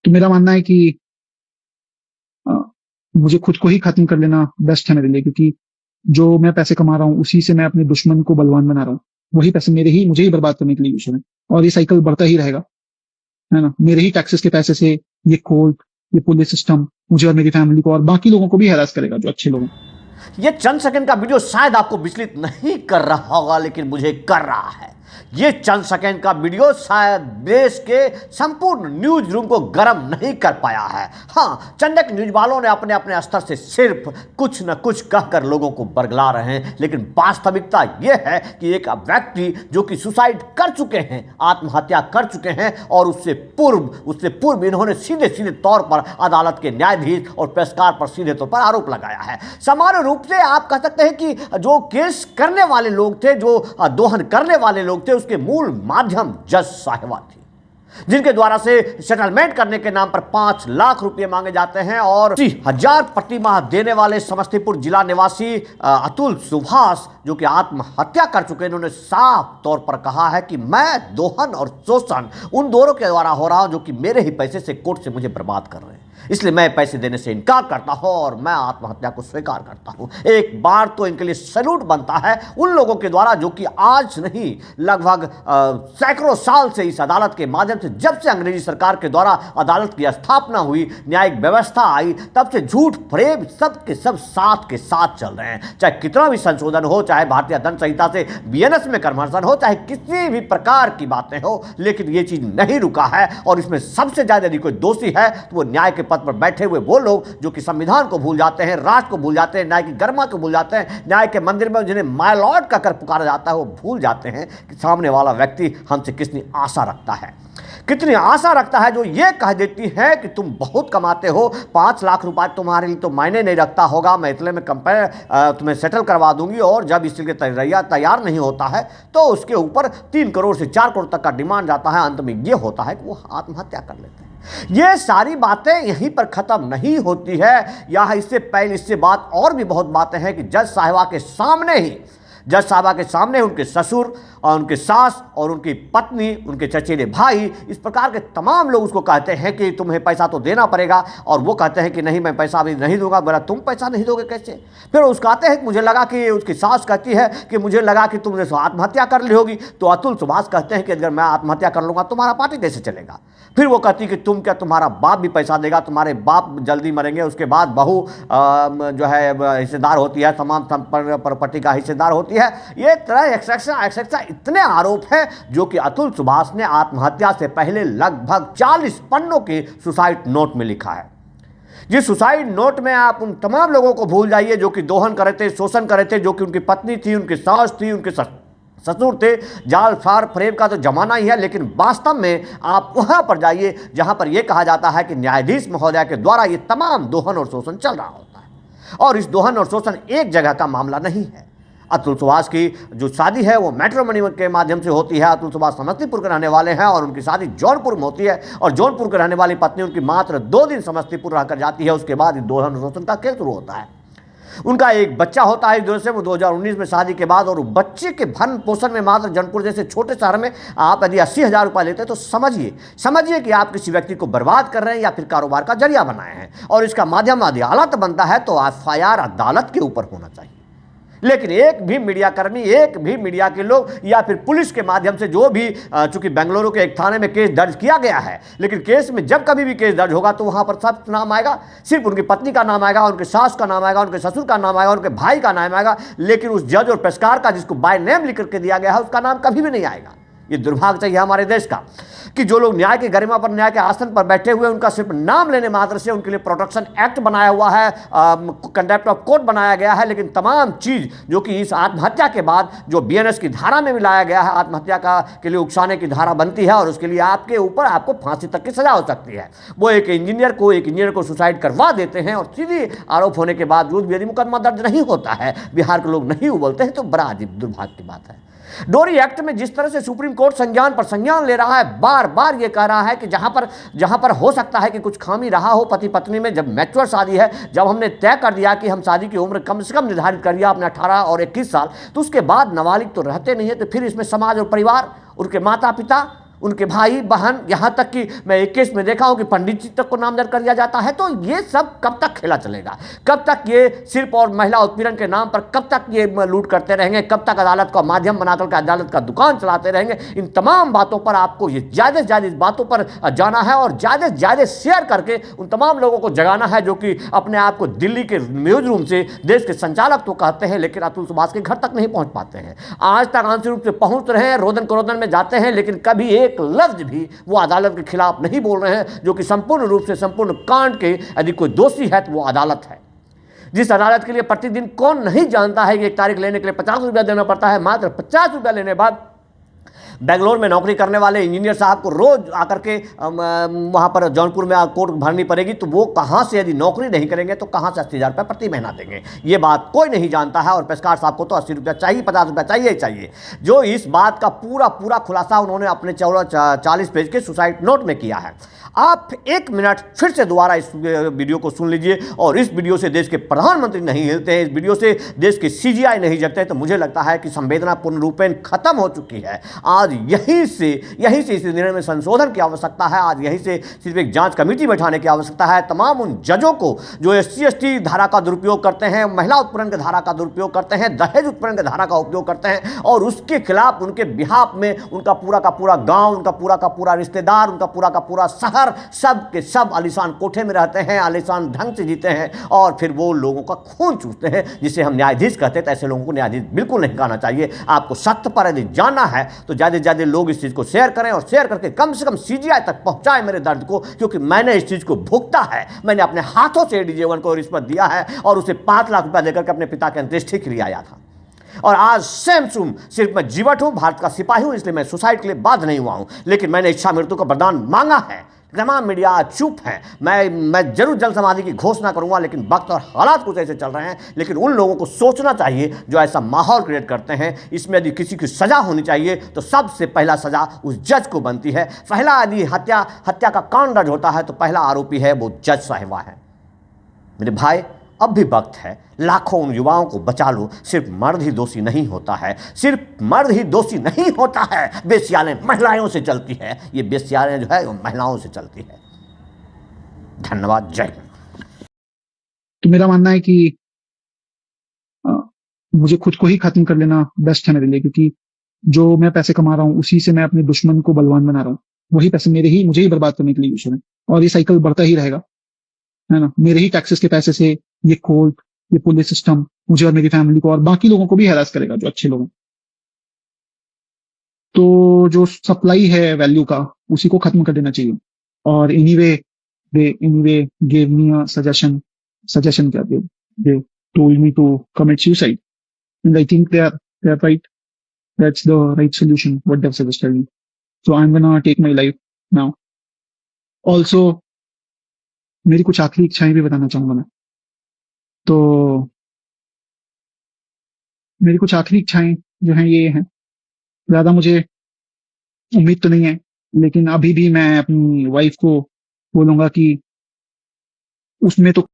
तो मेरा मानना है कि अ, मुझे खुद को ही खत्म कर लेना बेस्ट है मेरे लिए, क्योंकि जो मैं पैसे कमा रहा हूँ उसी से मैं अपने दुश्मन को बलवान बना रहा हूँ। वही पैसे मुझे ही बर्बाद करने के लिए यूज हो रहे हैं, और ये साइकिल बढ़ता ही रहेगा, है ना। मेरे ही टैक्सेस के पैसे से ये कोर्ट, ये पुलिस सिस्टम मुझे और मेरी फैमिली को और बाकी लोगों को भी हैरास करेगा, जो अच्छे लोग हैं। ये चंद सेकंड का वीडियो शायद आपको विचलित नहीं कर रहा होगा, लेकिन मुझे कर रहा है। ये चंद सेकंड का वीडियो शायद देश के संपूर्ण न्यूज रूम को गर्म नहीं कर पाया है। हाँ, चंद एक न्यूज वालों ने अपने अपने स्तर से सिर्फ कुछ न कुछ कहकर लोगों को बरगला रहे हैं, लेकिन वास्तविकता यह है कि एक व्यक्ति जो कि सुसाइड कर चुके हैं, आत्महत्या कर चुके हैं, और उससे पूर्व इन्होंने सीधे सीधे तौर पर अदालत के न्यायाधीश और पेशकार पर सीधे तौर पर आरोप लगाया है। सामान्य रूप से आप कह सकते हैं कि जो केस करने वाले लोग थे, जो दोहन करने वाले लोग थे, उसके मूल माध्यम जज साहिबा थी, जिनके द्वारा से सेटलमेंट करने के नाम पर 5 लाख रुपए मांगे जाते हैं। और 80,000 प्रति माह देने वाले समस्तीपुर जिला निवासी अतुल सुभाष, जो कि आत्महत्या कर चुके हैं, इन्होंने साफ तौर पर कहा है कि मैं दोहन और शोषण उन दोनों के द्वारा हो रहा हूं, जो कि मेरे ही पैसे से कोर्ट से मुझे बर्बाद कर रहे हैं, इसलिए मैं पैसे देने से इनकार करता हूं और मैं आत्महत्या को स्वीकार करता हूं। एक बार तो इनके लिए सैल्यूट बनता है उन लोगों के द्वारा जो कि आज नहीं, लगभग सैकड़ों साल से इस अदालत के माध्यम से, जब से अंग्रेजी सरकार के द्वारा अदालत की स्थापना हुई, न्यायिक व्यवस्था आई, तब से झूठ फरेब सब के सब साथ के साथ चल रहे हैं। चाहे कितना भी संशोधन हो, चाहे भारतीय दंड संहिता से बीएनएस में कन्वर्सन हो, चाहे किसी भी प्रकार की बातें हो, लेकिन ये चीज नहीं रुका है। और इसमें सबसे ज्यादा यदि कोई दोषी है तो वो न्याय के पद पर बैठे हुए वो लोग जो कि संविधान को भूल जाते हैं, राष्ट्र को भूल जाते हैं, न्याय की गरिमा को भूल जाते हैं, न्याय के मंदिर में जिन्हें माय लॉर्ड कहकर पुकारा जाता है, वो भूल जाते हैं कि सामने वाला व्यक्ति हमसे कितनी आशा रखता है, कितनी आशा रखता है, जो ये कह देती है कि तुम बहुत कमाते हो, 5 लाख रुपए तुम्हारे लिए तो मायने नहीं रखता होगा, मैं इतने में तुम्हें सेटल करवा दूंगी। और जब इसके लिए तैयार नहीं होता है तो उसके ऊपर 3 करोड़ से 4 करोड़ तक का डिमांड जाता है। अंत में ये होता है कि वो आत्महत्या कर लेते हैं। ये सारी बातें यहीं पर खत्म नहीं होती है। यहाँ इससे पहले इससे बात और भी बहुत बातें हैं कि जज साहिबा के सामने उनके ससुर और उनके सास और उनकी पत्नी, उनके चचेरे भाई, इस प्रकार के तमाम लोग उसको कहते हैं कि तुम्हें पैसा तो देना पड़ेगा, और वो कहते हैं कि नहीं, मैं पैसा अभी नहीं दूंगा। बोला तुम पैसा नहीं दोगे कैसे? फिर उसको कहते हैं कि मुझे लगा कि, उसकी सास कहती है कि मुझे लगा कि तुमने आत्महत्या कर ली होगी। तो अतुल सुभाष कहते हैं कि अगर मैं आत्महत्या कर लूंगा तुम्हारा पार्टी कैसे चलेगा? फिर वो कहती कि तुम क्या, तुम्हारा बाप भी पैसा देगा, तुम्हारे बाप जल्दी मरेंगे, उसके बाद बहू जो है हिस्सेदार होती है, तमाम प्रॉपर्टी का हिस्सेदार होती है। ये तरह एक्सेट्रा इतने आरोप हैं जो कि अतुल सुभाष ने आत्महत्या से पहले लगभग 40 पन्नों के सुसाइड नोट में लिखा है। जिस सुसाइड नोट में आप उन तमाम लोगों को भूल जाइए जो कि दोहन कर रहे थे, शोषण कर रहे थे, जो कि उनकी पत्नी थी, उनकी सास थी, उनके ससुर थे। जाल फार फरेब का तो जमाना ही है, लेकिन वास्तव में आप वहां पर जाइए जहां पर यह कहा जाता है कि न्यायाधीश महोदय के द्वारा ये तमाम दोहन और शोषण चल रहा होता है। और इस दोहन और शोषण एक जगह का मामला नहीं है। अतुल सुभाष की जो शादी है वो मैट्रिमोनी के माध्यम से होती है। अतुल सुभाष समस्तीपुर के रहने वाले हैं और उनकी शादी जौनपुर में होती है, और जौनपुर के रहने वाली पत्नी उनकी मात्र 2 दिन समस्तीपुर रहकर जाती है। उसके बाद दोहन और शोषण का खेल शुरू होता है। उनका एक बच्चा होता है इस से, वो 2019 में शादी के बाद, और बच्चे के भरण पोषण में मात्र जौनपुर जैसे छोटे शहर में आप यदि 80,000 रुपये लेते हैं तो समझिए कि आप किसी व्यक्ति को बर्बाद कर रहे हैं या फिर कारोबार का जरिया बनाए हैं। और इसका माध्यम अदालत बनता है तो FIR अदालत के ऊपर होना चाहिए। लेकिन एक भी मीडियाकर्मी, एक भी मीडिया के लोग या फिर पुलिस के माध्यम से, जो भी, चूंकि बेंगलुरु के एक थाने में केस दर्ज किया गया है, लेकिन केस में जब कभी भी केस दर्ज होगा तो वहां पर सब नाम आएगा, सिर्फ उनकी पत्नी का नाम आएगा, उनके सास का नाम आएगा, उनके ससुर का नाम आएगा, उनके भाई का नाम आएगा, लेकिन उस जज और पेशकार का जिसको बाय नेम लिख करके दिया गया है उसका नाम कभी भी नहीं आएगा। ये दुर्भाग्य चाहिए हमारे देश का कि जो लोग न्याय की गरिमा पर, न्याय के आसन पर बैठे हुए, उनका सिर्फ नाम लेने मात्र से उनके लिए प्रोटेक्शन एक्ट बनाया हुआ है, कंटेम्प्ट ऑफ कोर्ट बनाया गया है, लेकिन तमाम चीज जो कि इस आत्महत्या के बाद जो बीएनएस की धारा में मिलाया गया है, आत्महत्या के लिए उकसाने की धारा बनती है, और उसके लिए आपके ऊपर आपको फांसी तक की सजा हो सकती है। वो एक इंजीनियर को सुसाइड करवा देते हैं, और सीधी आरोप होने के बावजूद भी यदि मुकदमा दर्ज नहीं होता है, बिहार के लोग नहीं उबलते हैं, तो बड़ा अजीब दुर्भाग्य की बात है। डोरी एक्ट में जिस तरह से सुप्रीम कोर्ट संज्ञान पर संज्ञान ले रहा है, बार बार ये कह रहा है कि जहां पर हो सकता है कि कुछ खामी रहा हो पति पत्नी में, जब मैच्योर शादी है, जब हमने तय कर दिया कि हम शादी की उम्र कम से कम निर्धारित कर दिया अपने 18 और 21 साल, तो उसके बाद नाबालिग तो रहते नहीं है, तो फिर इसमें समाज और परिवार, उनके माता पिता, उनके भाई बहन, यहां तक कि मैं एक केस में देखा हूं कि पंडित जी तक को नामजद कर दिया जाता है। तो ये सब कब तक खेला चलेगा? कब तक ये सिर्फ और महिला उत्पीड़न के नाम पर कब तक ये लूट करते रहेंगे? कब तक अदालत का माध्यम बनाकर के अदालत का दुकान चलाते रहेंगे? इन तमाम बातों पर आपको ये ज्यादा से ज्यादा इस बातों पर जाना है और ज्यादा से ज्यादा शेयर करके उन तमाम लोगों को जगाना है जो कि अपने आप को दिल्ली के न्यूज रूम से देश के संचालक तो कहते हैं, लेकिन अतुल सुभाष के घर तक नहीं पहुंच पाते हैं। आज तक आंशिक रूप से पहुंच रहे हैं, रोदन करोदन में जाते हैं, लेकिन कभी एक लफ्ज भी वो अदालत के खिलाफ नहीं बोल रहे हैं, जो कि संपूर्ण रूप से संपूर्ण कांड के यदि कोई दोषी है तो वो अदालत है। जिस अदालत के लिए प्रतिदिन कौन नहीं जानता है कि एक तारीख लेने के लिए 50 रुपया देना पड़ता है, मात्र 50 रुपया लेने बाद बेंगलोर में नौकरी करने वाले इंजीनियर साहब को रोज आकर के वहां पर जौनपुर में कोर्ट भरनी पड़ेगी। तो वो कहां से, यदि नौकरी नहीं करेंगे तो कहां से 80,000 रुपये प्रति महीना देंगे? ये बात कोई नहीं जानता है। और पेशकार साहब को तो 80 रुपया चाहिए, 50 रुपया चाहिए ही चाहिए। जो इस बात का पूरा खुलासा उन्होंने अपने 40 पेज के सुसाइड नोट में किया है। आप 1 मिनट फिर से दोबारा इस वीडियो को सुन लीजिए। और इस वीडियो से देश के प्रधानमंत्री नहीं हिलते हैं, इस वीडियो से देश के सीजीआई नहीं जगते, तो मुझे लगता है कि संवेदना पूर्ण रूपेण खत्म हो चुकी है। आज यहीं से इस निर्णय में संशोधन की आवश्यकता है। आज यहीं से सिर्फ एक जांच कमेटी बैठाने की आवश्यकता है। तमाम उन जजों को जो SC/ST धारा का दुरुपयोग करते हैं, महिला उत्पीड़न की धारा का दुरुपयोग करते हैं, दहेज उत्पीड़न की धारा का उपयोग करते हैं, और उसके खिलाफ उनके बिहाफ में उनका पूरा का पूरा गांव, उनका पूरा का पूरा रिश्तेदार, उनका पूरा का पूरा शहर, सब के सब आलीशान कोठे में रहते हैं, आलीशान ढंग से जीते हैं, और फिर वो लोगों का खून चूसते हैं, जिसे हम न्यायाधीश कहते हैं। तो ऐसे लोगों को न्यायाधीश बिल्कुल नहीं कहना चाहिए। आपको सत्य पर यदि जानना है तो ज्यादा से ज्यादा लोग इस चीज को शेयर करें, और शेयर करके कम से कम सीजीआई तक पहुंचाए मेरे दर्द को, क्योंकि मैंने इस चीज को भुगता है। मैंने अपने हाथों से AD-J1 को रिश्वत दिया है और उसे 5 लाख रुपया देकर के अपने पिता के अंत्येष्टि के लिए आया था। और आज सेम सुम सिर्फ मैं जीवट हूं, भारत का सिपाही हूं, इसलिए मैं सुसाइड के लिए बाध्य नहीं हुआ हूं, लेकिन मैंने इच्छा मृत्यु का वरदान मांगा है। तमाम मीडिया चुप है। मैं जरूर जल समाधि की घोषणा करूंगा, लेकिन वक्त और हालात कुछ ऐसे चल रहे हैं। लेकिन उन लोगों को सोचना चाहिए जो ऐसा माहौल क्रिएट करते हैं। इसमें यदि किसी की सजा होनी चाहिए तो सबसे पहला सजा उस जज को बनती है। पहला यदि हत्या का कांड दर्ज होता है तो पहला आरोपी है वो जज साहिबा है। मेरे भाई, अब भी वक्त है, लाखों उन युवाओं को बचा लो। सिर्फ मर्द ही दोषी नहीं होता है, सिर्फ मर्द ही दोषी नहीं होता है। बेस्यालें महिलाओं से चलती है, ये बेस्यालें जो है वो महिलाओं से चलती है। धन्यवाद, जय हिंद। तो मेरा मानना है कि मुझे खुद को ही खत्म कर लेना बेस्ट है मेरे लिए, क्योंकि जो मैं पैसे कमा रहा हूँ उसी से मैं अपने दुश्मन को बलवान बना रहा हूँ। वही पैसे मुझे ही बर्बाद करने के लिए यूज हो रहे हैं, और ये साइकिल बढ़ता ही रहेगा, है ना। मेरे ही टैक्सेस के पैसे से ये कोर्ट, ये पुलिस सिस्टम मुझे और मेरी फैमिली को और बाकी लोगों को भी हैरास करेगा जो अच्छे लोग हैं। तो जो सप्लाई है वैल्यू का, उसी को खत्म कर देना चाहिए। और anyway gave me a suggestion क्या दे told me to commit suicide, and I think they are right. That's the right solution what they've suggested me. So I'm gonna take my life now. Also मेरी कुछ आखिरी इच्छाएं भी बताना चाहूंगा मैं। तो मेरी कुछ आखिरी इच्छाएं जो हैं ये हैं, ज्यादा मुझे उम्मीद तो नहीं है, लेकिन अभी भी मैं अपनी वाइफ को बोलूंगा कि उसमें तो